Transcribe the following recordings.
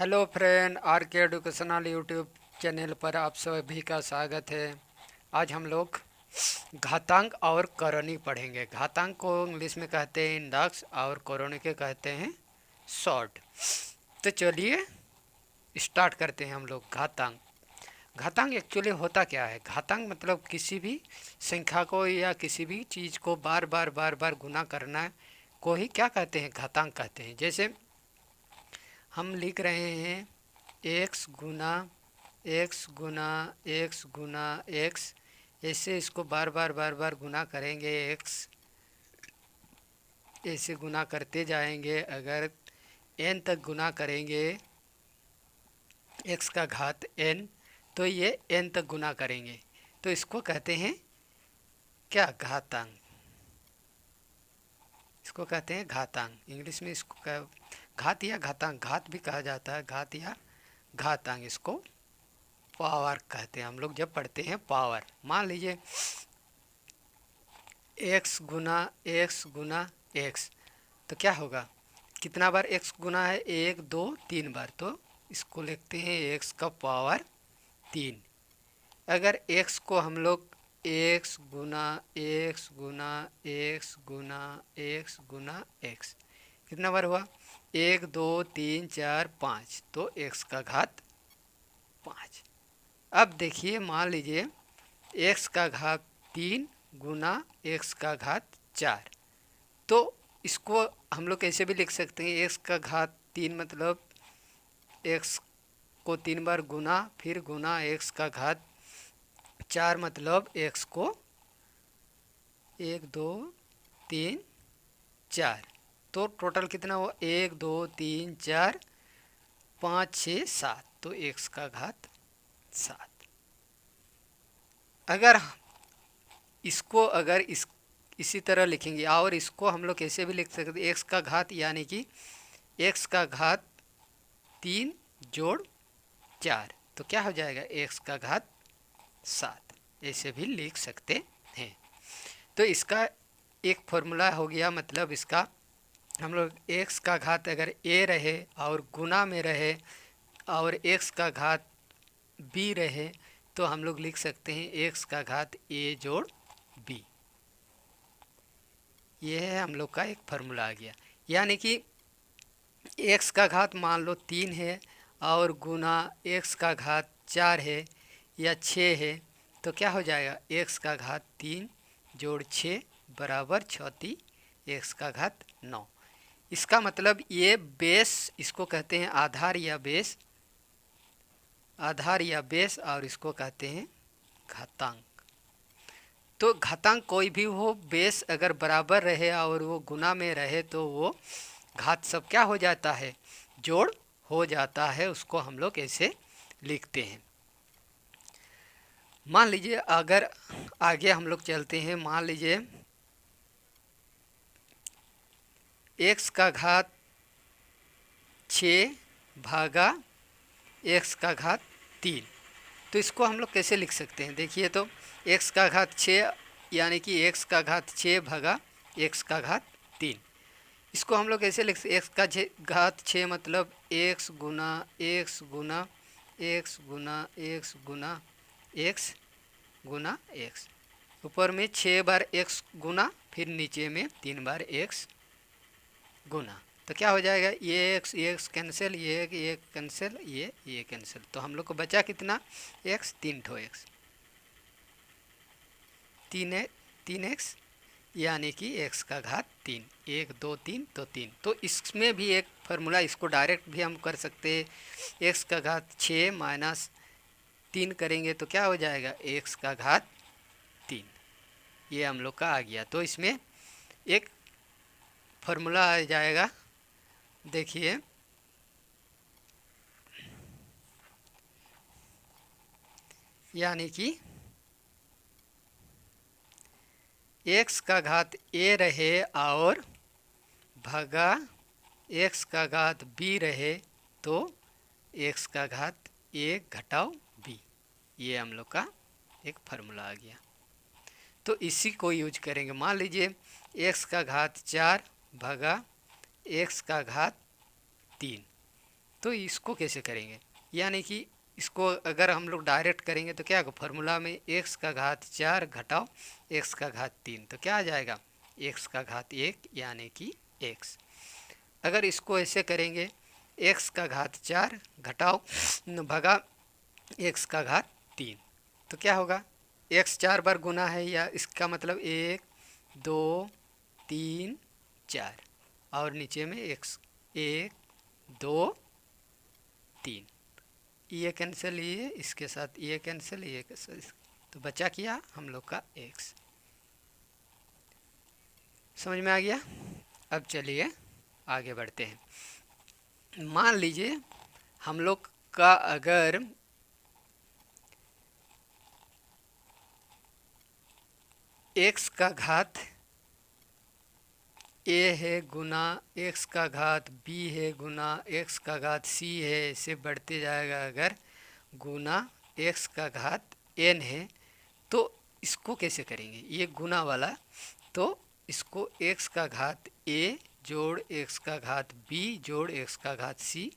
Hello friend, are के educational YouTube channel पर आप सभी का स्वागत है। आज हम लोग घातांक और करोनी पढ़ेंगे। घातांक को इंग्लिश में कहते हैं इंडेक्स और करोनी के कहते हैं शॉर्ट। तो चलिए स्टार्ट करते हैं हम लोग। घातांक घातांक एक्चुअली होता क्या है? घातांक मतलब किसी भी संख्या को या किसी भी चीज़ को बार बार गुना करना को ही क्या कहते हैं? घातांक कहते हैं। जैसे हम लिख रहे हैं एक्स गुना एक्स गुना एक्स गुना एक्स, ऐसे इसको बार बार गुना करेंगे। एक्स ऐसे गुना करते जाएंगे। अगर एन तक गुना करेंगे एक्स का घात एन, तो ये एन तक गुना करेंगे, तो इसको कहते हैं क्या? घातांक। इसको कहते हैं घातांक। इंग्लिश में इसको घात या घातांक, घात भी कहा जाता है, घात या घातांक। इसको पावर कहते हैं हम लोग जब पढ़ते हैं पावर। मान लीजिए एक्स गुना एक्स, तो क्या होगा? कितना बार एक्स गुना है? 1 2 3 बार, तो इसको लिखते हैं एक्स का पावर 3। अगर एक्स को हम लोग एक्स गुना एक्स गुना एक्स गुना एक्स गुना एक्स कितना बार हुआ? 1 2 3 4 5, तो एक्स का घात 5। अब देखिए, मान लीजिए एक्स का घात 3 गुना एक्स का घात 4, तो इसको हम लोग कैसे भी लिख सकते हैं। एक्स का घात 3 मतलब एक्स को 3 बार गुना, फिर गुना एक्स का घात 4 मतलब एक्स को 1 2 3 4, तो टोटल कितना हुआ? 1 2 3 4 5 6 7, तो एक्स का घात 7। अगर इसको इसी तरह लिखेंगे, और इसको हम लोग कैसे भी लिख सकते हैं। एक्स का घात यानी कि एक्स का घात 3 जोड़ 4, तो क्या हो जाएगा? एक्स का घात 7, ऐसे भी लिख सकते हैं। तो इसका एक फॉर्मूला हो गया। मतलब इसका हम लोग एक्स का घात अगर ए रहे और गुना में रहे और एक्स का घात बी रहे, तो हम लोग लिख सकते हैं एक्स का घात ए जोड़ बी। ये है हम लोग का एक फार्मूला आ गया। यानी कि एक्स का घात मान लो 3 है और गुना एक्स का घात 4 है या 6 है, तो क्या हो जाएगा? एक्स का घात 3 जोड़ 6 बराबर 36 एक्स का घात 9। इसका मतलब ये बेस, इसको कहते हैं आधार या बेस, और इसको कहते हैं घातांक। तो घातांक कोई भी हो, बेस अगर बराबर रहे और वो गुना में रहे, तो वो घात सब क्या हो जाता है? जोड़ हो जाता है। उसको हम लोग ऐसे लिखते हैं। मान लीजिए अगर आगे हम लोग चलते हैं, मान लीजिए एक्स का घात 6 भागा एक्स का घात 3, तो इसको हम लोग कैसे लिख सकते हैं? देखिए, तो एक्स का घात 6 यानी कि एक्स का घात 6 भागा एक्स का घात 3, इसको हम लोग कैसे लिख सकते? एक्स का घात 6 मतलब एक्स गुना एक्स गुना एक्स गुना एक्स गुना एक्स गुना एक्स, ऊपर में 6 बार एक्स गुना, फिर नीचे में 3 बार एक्स गुना, तो क्या हो जाएगा? ये एक्स कैंसिल, ये कैंसिल, ये कैंसिल, तो हम लोग को बचा कितना? एक्स, 3 ठो एक्स, 3 एक्स, यानी कि एक्स का घात 3, 1 2 3, तो 3। तो इसमें भी एक फार्मूला, इसको डायरेक्ट भी हम कर सकते हैं। एक्स का घात 6 माइनस 3 करेंगे तो क्या हो जाएगा? एक्स का घात 3। ये हम लोग का आ गया। तो इसमें एक फार्मूला आ जाएगा। देखिए, यानी कि एक्स का घात ए रहे और भागा एक्स का घात बी रहे, तो एक्स का घात ए घटाओ बी, ये हम लोग का एक फार्मूला आ गया। तो इसी को यूज करेंगे। मान लीजिए एक्स का घात 4 भागा एक्स का घात 3, तो इसको कैसे करेंगे, यानी कि इसको अगर हम लोग डायरेक्ट करेंगे तो क्या होगा, फॉर्मूला में एक्स का घात 4 घटाओ एक्स का घात 3, तो क्या आ जाएगा, एक्स का घात 1 यानी कि एक्स। अगर इसको ऐसे करेंगे, एक्स का घात 4 घटाओ भगा एक्स का घात 3, तो क्या होगा, एक्स 4 बार गुना है, या इसका मतलब 1 2 3 4, और नीचे में एक्स 1 2 3, ये कैंसिल, ये इसके साथ ये कैंसिल, ये कैंसिल, तो बचा किया हम लोग का एक्स। समझ में आ गया। अब चलिए आगे बढ़ते हैं। मान लीजिए हम लोग का अगर एक्स का घात ए है गुना एक्स का घात बी है गुना एक्स का घात सी है, ऐसे बढ़ते जाएगा। अगर गुना एक्स का घात एन है तो इसको कैसे करेंगे, ये गुना वाला, तो इसको एक्स का घात ए जोड़ एक्स का घात बी जोड़ एक्स का घात c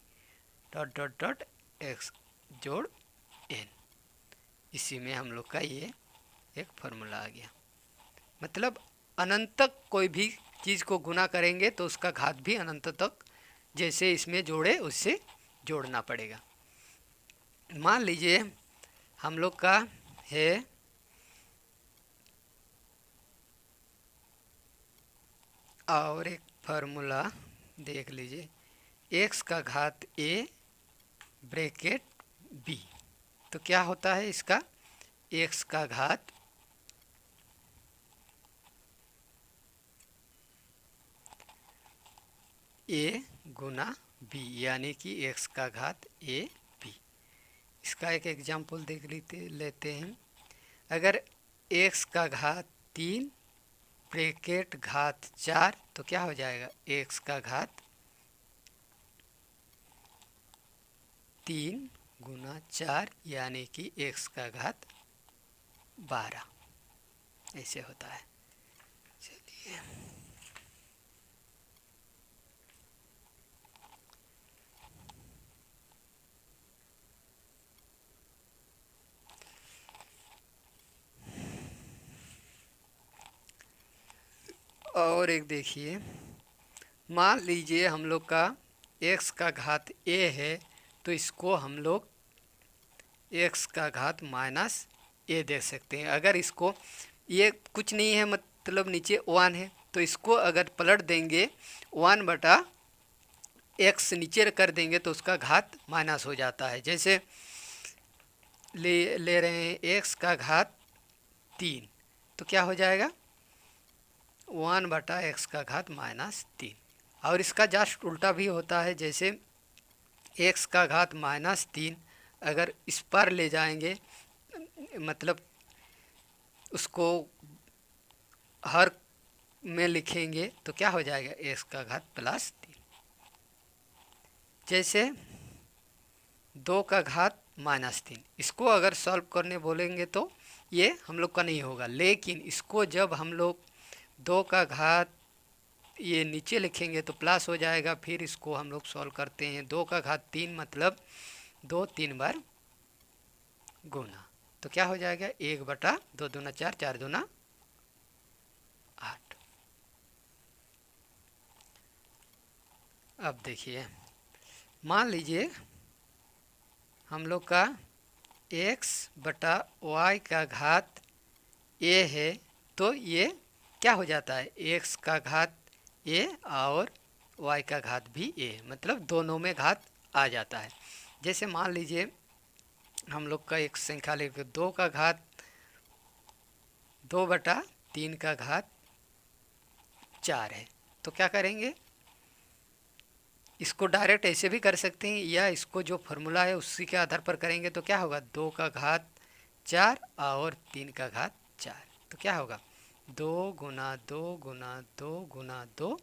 dot dot dot x जोड़ एन, इसी में हम लोग का ये एक फार्मूला आ गया। मतलब अनंत तक कोई भी चीज़ को गुना करेंगे तो उसका घात भी अनंत तक जैसे इसमें जोड़े उससे जोड़ना पड़ेगा। मान लीजिए हम लोग का है और एक फार्मूला देख लीजिए, एक्स का घात ए ब्रैकेट बी, तो क्या होता है इसका, एक्स का घात ए गुना बी यानी कि एक्स का घात ए बी। इसका एक एग्जाम्पल देख लेते हैं। अगर एक्स का घात 3 ब्रैकेट घात 4, तो क्या हो जाएगा, एक्स का घात 3 गुना 4 यानी कि एक्स का घात 12, ऐसे होता है। चलिए और एक देखिए, मान लीजिए हम लोग का एक्स का घात ए है तो इसको हम लोग एक्स का घात माइनस ए देख सकते हैं। अगर इसको ये कुछ नहीं है मतलब नीचे 1 है तो इसको अगर पलट देंगे 1 बटा एक्स नीचे कर देंगे तो उसका घात माइनस हो जाता है। जैसे ले रहे हैं एक्स का घात 3, तो क्या हो जाएगा 1 बटा एक्स का घात माइनस 3। और इसका जस्ट उल्टा भी होता है, जैसे एक्स का घात माइनस 3 अगर इस पर ले जाएंगे मतलब उसको हर में लिखेंगे तो क्या हो जाएगा एक्स का घात प्लस 3। जैसे 2 का घात माइनस 3, इसको अगर सॉल्व करने बोलेंगे तो ये हम लोग का नहीं होगा, लेकिन इसको जब हम लोग 2 का घात ये नीचे लिखेंगे तो प्लस हो जाएगा। फिर इसको हम लोग सॉल्व करते हैं, 2 का घात 3 मतलब 2 3 बार गुना, तो क्या हो जाएगा 1 बटा 2 दूना 4 4 दूना 8। अब देखिए मान लीजिए हम लोग का x बटा y का घात a है तो ये क्या हो जाता है, x का घात a और y का घात भी a, मतलब दोनों में घात आ जाता है। जैसे मान लीजिए हम लोग का एक संख्या लेकर 2 का घात 2 बटा 3 का घात 4 है, तो क्या करेंगे, इसको डायरेक्ट ऐसे भी कर सकते हैं या इसको जो फार्मूला है उसी के आधार पर करेंगे तो क्या होगा 2 का घात 4 और 3 का घात 4, तो क्या होगा 2 गुना 2 गुना 2 गुना 2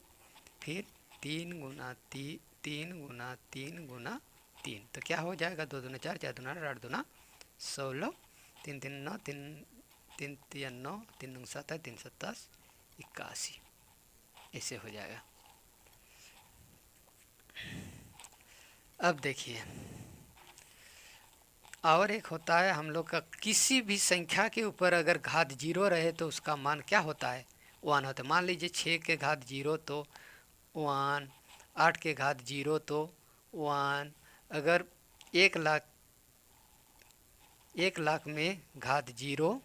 फिर 3 गुना 3 गुना 3 गुना 3, तो क्या हो जाएगा 2 दूना 4 4 दूना 8 दूना 16 3 3 9 3 3 3 9 3 9 7 3 7 81, ऐसे हो जाएगा। अब देखिए, और एक होता है हम लोग का, किसी भी संख्या के ऊपर अगर घात जीरो रहे तो उसका मान क्या होता है, वन होता है। मान लीजिए 6 के घात जीरो तो वन, 8 के घात जीरो तो वन, अगर 1 लाख में घात जीरो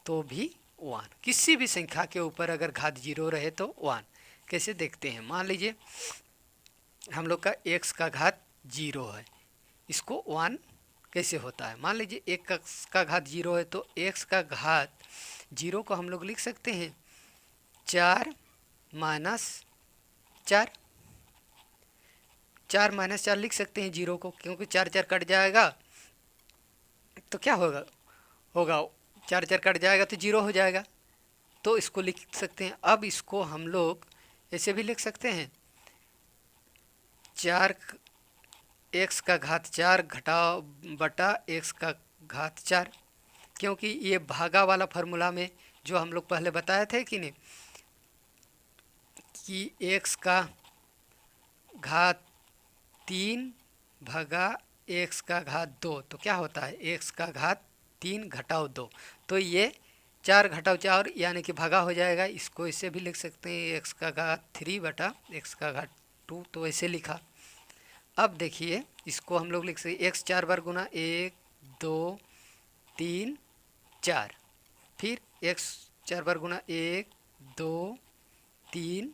तो भी वन। किसी भी संख्या के ऊपर अगर घात जीरो रहे तो वन। कैसे देखते हैं, मान लीजिए हम लोग का x का घात जीरो है, इसको वन कैसे होता है। मान लीजिए एक का घात जीरो है तो x का घात जीरो को हम लोग लिख सकते हैं 4 माइनस 4, 4 माइनस 4 लिख सकते हैं जीरो को, क्योंकि 4 4 कट जाएगा तो क्या होगा, 4 4 कट जाएगा तो जीरो हो जाएगा, तो इसको लिख सकते हैं। अब इसको हम लोग ऐसे भी लिख सकते हैं 4 x का घात 4 घटाओ बटा x का घात 4, क्योंकि ये भागा वाला फार्मूला में जो हम लोग पहले बताए थे कि नहीं, कि x का घात 3 भागा x का घात 2, तो क्या होता है x का घात 3 घटाओ 2, तो ये 4 घटाओ 4 यानी कि भागा हो जाएगा। इसको इससे भी लिख सकते हैं x का घात 3 बटा x का घात 2, तो ऐसे लिखा। अब देखिए इसको हम लोग लिख सकते x 4 बार गुना 1 2 3 4, फिर x 4 बार गुना 1 2 3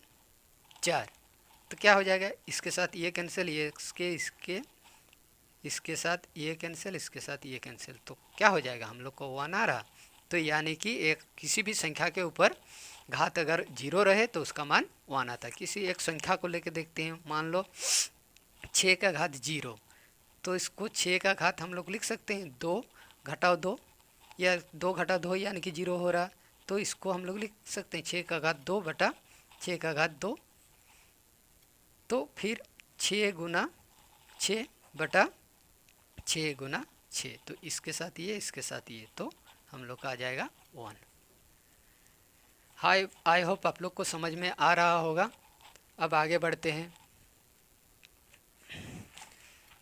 4, तो क्या हो जाएगा, इसके साथ ये कैंसिल, ये इसके साथ ये कैंसिल, इसके साथ ये कैंसिल, तो क्या हो जाएगा हम लोग को वन आ रहा। तो यानी कि एक किसी भी संख्या के ऊपर घात अगर जीरो रहे तो उसका मान वन आता है। किसी एक संख्या को लेकर देखते हैं, मान लो 6 का घात जीरो, तो इसको 6 का घात हम लोग लिख सकते हैं 2 घटाओ 2, या 2 घटाओ 2 यानी कि जीरो हो रहा, तो इसको हम लोग लिख सकते हैं 6 का घात 2 बटा 6 का घात 2, तो फिर 6 गुना 6 बटा 6 गुना 6, तो इसके साथ ये इसके साथ ये, तो हम लोग का आ जाएगा 1। हाय, आई होप आप लोग को समझ में आ रहा होगा। अब आगे बढ़ते हैं।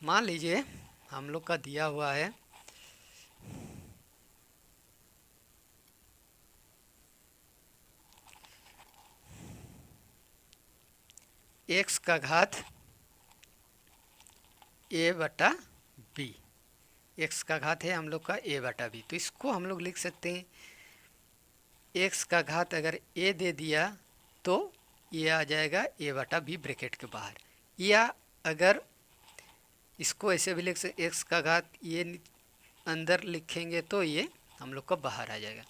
मान लीजिए हम लोग का दिया हुआ है x का घात a बटा b, x का घात है हम लोग का a बटा b, तो इसको हम लोग लिख सकते हैं x का घात अगर a दे दिया तो ये आ जाएगा a बटा b ब्रैकेट के बाहर, या अगर इसको ऐसे भी लिख सकते x का घात ये अंदर लिखेंगे तो ये हम लोग का बाहर आ जाएगा।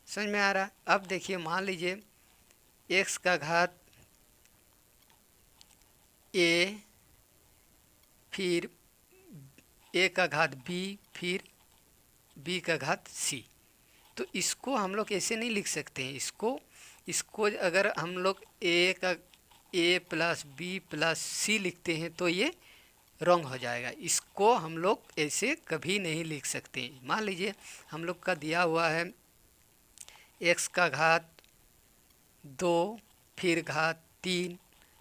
समझ में आ रहा। अब देखिए मान लीजिए x का घात a, फिर a का घात b, फिर b का घात c, तो इसको हम लोग ऐसे नहीं लिख सकते हैं। इसको अगर हम लोग a plus b plus c लिखते हैं तो ये रॉन्ग हो जाएगा। इसको हम लोग ऐसे कभी नहीं लिख सकते। मान लीजिए हम लोग का दिया हुआ है x का घात 2 फिर घात 3,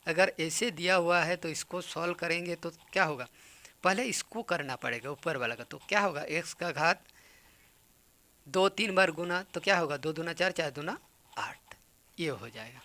अगर ऐसे दिया हुआ है तो इसको सॉल्व करेंगे तो क्या होगा, पहले इसको करना पड़ेगा ऊपर वाला का, तो क्या होगा x का घात 2 3 बार गुना, तो क्या होगा 2 दूना 4 4 दूना 8, ये हो जाएगा।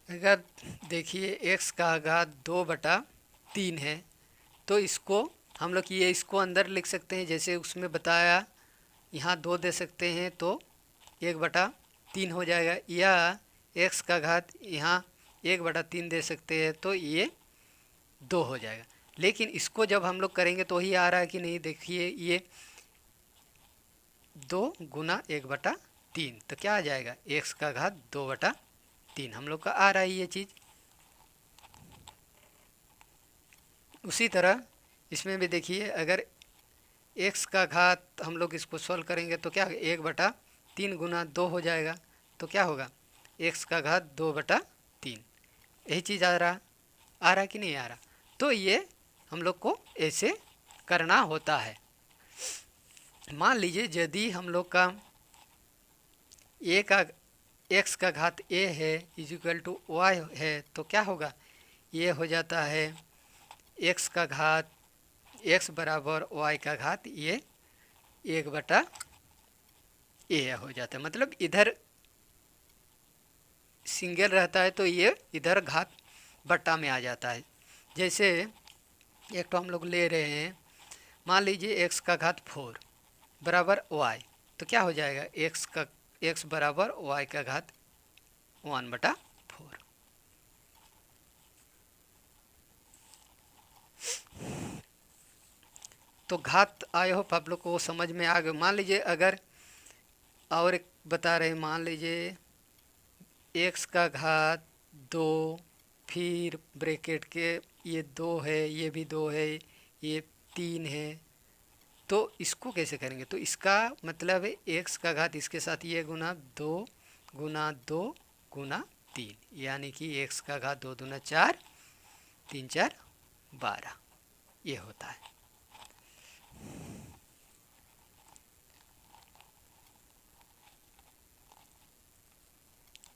अगर देखिए x का घात 2 बटा 3 है तो इसको हम लोग ये इसको अंदर लिख सकते हैं, जैसे उसमें बताया यहाँ 2 दे सकते हैं तो 1 बटा 3 हो जाएगा, या x का घात यहाँ 1 बटा 3 दे सकते हैं तो ये 2 हो जाएगा। लेकिन इसको जब हम लोग करेंगे तो ही आ रहा है कि नहीं, देखिए ये 2 गुना 1 बटा 3, तो क्या आ जाएगा x का घात 2 बटा 3 हम लोग का आ रहा है ये चीज़। उसी तरह इसमें भी देखिए, अगर x का घात हम लोग इसको सॉल्व करेंगे तो क्या 1/3 गुना 2 हो जाएगा। तो क्या होगा x का घात 2/3। यही चीज़ आ रहा कि नहीं आ रहा। तो ये हम लोग को ऐसे करना होता है। मान लीजिए यदि हम लोग का x का घात a है इजिकल टू y है तो क्या होगा, ये हो जाता है x का घात x बराबर y का घात ये 1/a हो जाता है। मतलब इधर सिंगल रहता है तो ये इधर घात बट्टा में आ जाता है। जैसे एक तो हम लोग ले रहे हैं, मान लीजिए x का घात 4 बराबर y, तो क्या हो जाएगा x बराबर y का घात 1/4। तो घात आए हो आप लोग को समझ में आ गए। मान लीजिए अगर और एक बता रहे हैं, मान लीजिए x का घात 2 फिर ब्रैकेट के ये 2 है, ये भी 2 है, ये 3 है। तो इसको कैसे करेंगे, तो इसका मतलब है x का घात इसके साथ ये गुना 2 गुना 2 गुना 3, यानी कि x का घात 2 दूना 4 3 4 12 ये होता है।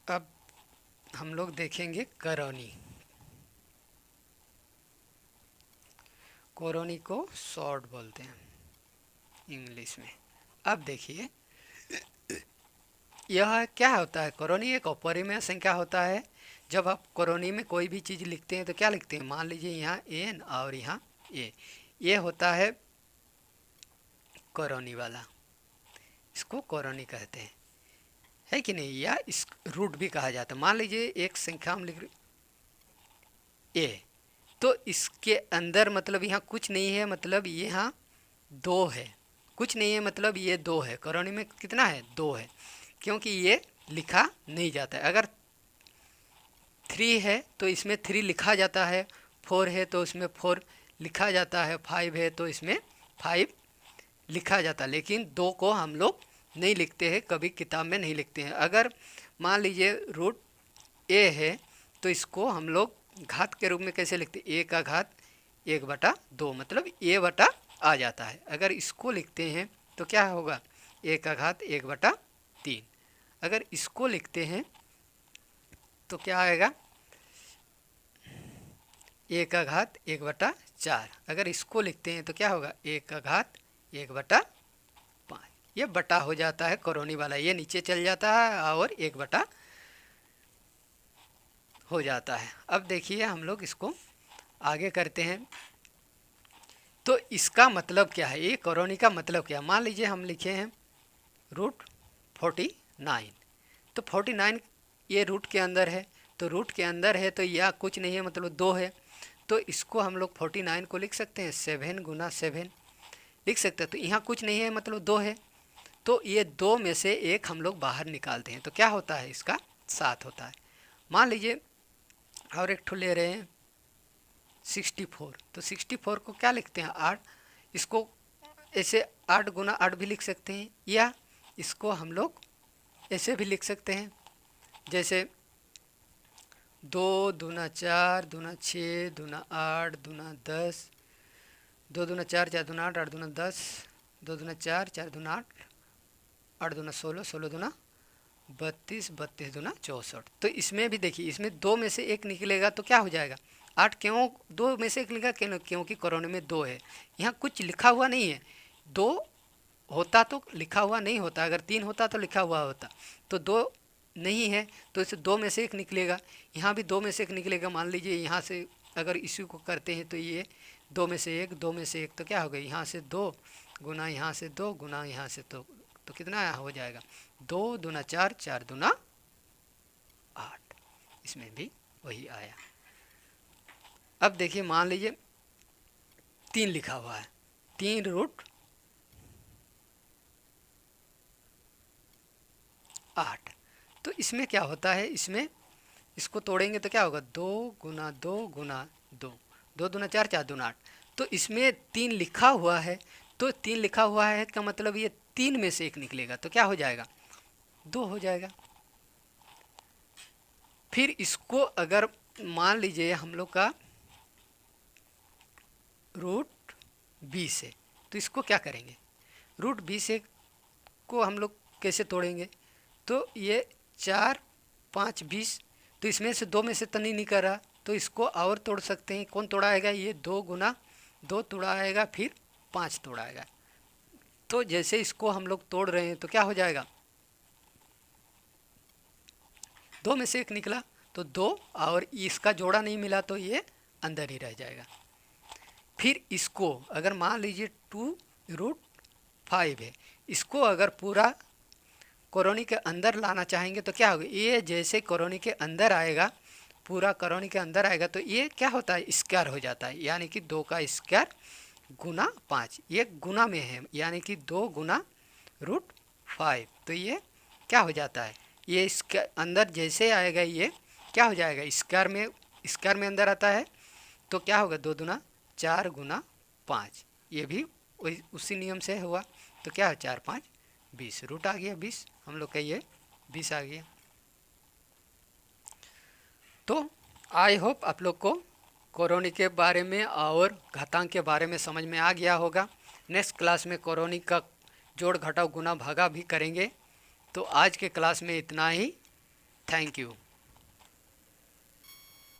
अब हम लोग देखेंगे करोनी। कोरोनी को शॉर्ट बोलते हैं इंग्लिश में। अब देखिए यह क्या होता है, कोरोनी एक अपरिमेय संख्या होता है। जब आप कोरोनी में कोई भी चीज़ लिखते हैं तो क्या लिखते हैं, मान लीजिए यहाँ n और यहाँ a, ये होता है कोरोनी वाला, इसको कोरोनी कहते हैं, है कि नहीं, या इस रूट भी कहा जाता है। मान लीजिए एक संख्या हम लिख a, तो इसके अंदर मतलब यहाँ कुछ नहीं है, मतलब ये यहाँ 2 है, कुछ नहीं है मतलब ये 2 है। कोरोनी में कितना है 2 है, क्योंकि ये लिखा नहीं जाता है। अगर 3 है तो इसमें 3 लिखा जाता है, 4 है तो इसमें 4 लिखा जाता है, 5 है तो इसमें 5 लिखा जाता है, लेकिन 2 को हम लोग नहीं लिखते हैं, कभी किताब में नहीं लिखते हैं। अगर मान लीजिए रूट a है तो इसको हम लोग घात के रूप में कैसे लिखते हैं, a का घात 1/2, मतलब a बटा आ जाता है। अगर इसको लिखते हैं तो क्या होगा a का घात 1/3। अगर इसको लिखते हैं तो क्या आएगा a का घात 1/4। अगर इसको लिखते हैं तो क्या होगा a का घात 1/5। ये बटा हो जाता है कोरोनी वाला, ये नीचे चल जाता है और 1/, हो जाता है। अब देखिए हम लोग इसको आगे करते हैं। तो इसका मतलब क्या है, ये कोरोनी का मतलब क्या है। मान लीजिए हम लिखे हैं रूट 49, तो 49 ये रूट के अंदर है, तो रूट के अंदर है तो यह कुछ नहीं है मतलब 2 है, तो इसको हम लोग 49 को लिख सकते हैं 7 गुना 7 लिख सकते हैं। तो यहाँ कुछ नहीं है मतलब 2 है, तो ये 2 में से एक हम लोग बाहर निकालते हैं तो क्या होता है, इसका 7 होता है। मान लीजिए और एक ठो ले रहे हैं 64, तो 64 को क्या लिखते हैं 8, इसको ऐसे 8 गुना 8 भी लिख सकते हैं, या इसको हम लोग ऐसे भी लिख सकते हैं, जैसे 2 दूना 4 दूना 6 दूना 8 दूना 10, 2 दूना 4 4 दूना 8 8 दूना 10, 2 दूना 4 4 दूना 8 8 दूना 16 16 दूना 32 32 दूना 64। तो इसमें भी देखिए, इसमें 2 में से एक निकलेगा तो क्या हो जाएगा 8, क्यों 2 में से एक निकलेगा, क्योंकि कोरोना में 2 है, यहाँ कुछ लिखा हुआ नहीं है। 2 होता तो लिखा हुआ नहीं होता, अगर 3 होता तो लिखा हुआ होता, तो 2 नहीं है तो इसे 2 में से एक निकलेगा, यहाँ भी 2 में से एक निकलेगा। मान लीजिए यहाँ से अगर इसी को करते हैं तो ये 2 में से एक 2 में से एक, तो क्या होगा यहाँ से 2 गुना यहाँ से 2 गुना यहाँ से 2, तो कितना हो जाएगा 2 दूना 4 4 दूना 8, इसमें भी वही आया। अब देखिए मान लीजिए 3 लिखा हुआ है, 3 रूट 8, तो इसमें क्या होता है, इसमें इसको तोड़ेंगे तो क्या होगा, 2 दूना 4, 4 दूना 8। तो इसमें 3 लिखा हुआ है, तो 3 लिखा हुआ है का मतलब ये 3 में से एक निकलेगा, तो क्या हो जाएगा, 2 हो जाएगा। फिर इसको अगर मान लीजिए हम लोग का रूट 20 है, तो इसको क्या करेंगे, रूट 20 को हम लोग कैसे तोड़ेंगे, तो ये 4, 5, 20, तो इसमें से 2 में से तो नहीं निकल रहा, तो इसको और तोड़ सकते हैं। कौन तोड़ा आएगा, ये 2 गुना 2 तोड़ा आएगा, फिर 5 तोड़ा आएगा। तो जैसे इसको हम लोग तोड़ रहे हैं तो क्या हो जाएगा, 2 में से एक निकला तो 2, और इसका जोड़ा नहीं मिला तो ये अंदर ही रह जाएगा। फिर इसको अगर मान लीजिए 2√5 है, इसको अगर पूरा कॉलोनी के अंदर लाना चाहेंगे तो क्या होगा, ये जैसे कॉलोनी के अंदर आएगा, पूरा कॉलोनी के अंदर आएगा तो ये क्या होता है, स्क्वायर हो जाता है, यानी कि 2 का स्क्वायर गुना 5, ये गुना में है, यानी कि 2 गुना √5, तो ये क्या हो जाता है, ये इसके अंदर जैसे आएगा ये क्या हो जाएगा, स्क्वायर में अंदर आता है, तो क्या होगा, 2 दूना 4 गुना 5, ये भी उसी नियम से हुआ, तो क्या है 4, 5, 20, रूट आ गया 20, हम लोग का ये 20 आ गया। तो आई होप आप लोग को कॉलोनी के बारे में और घातांक के बारे में समझ में आ गया होगा। नेक्स्ट क्लास में कॉलोनी का जोड़ घटाव गुना भागा भी करेंगे। तो आज के क्लास में इतना ही। Thank you.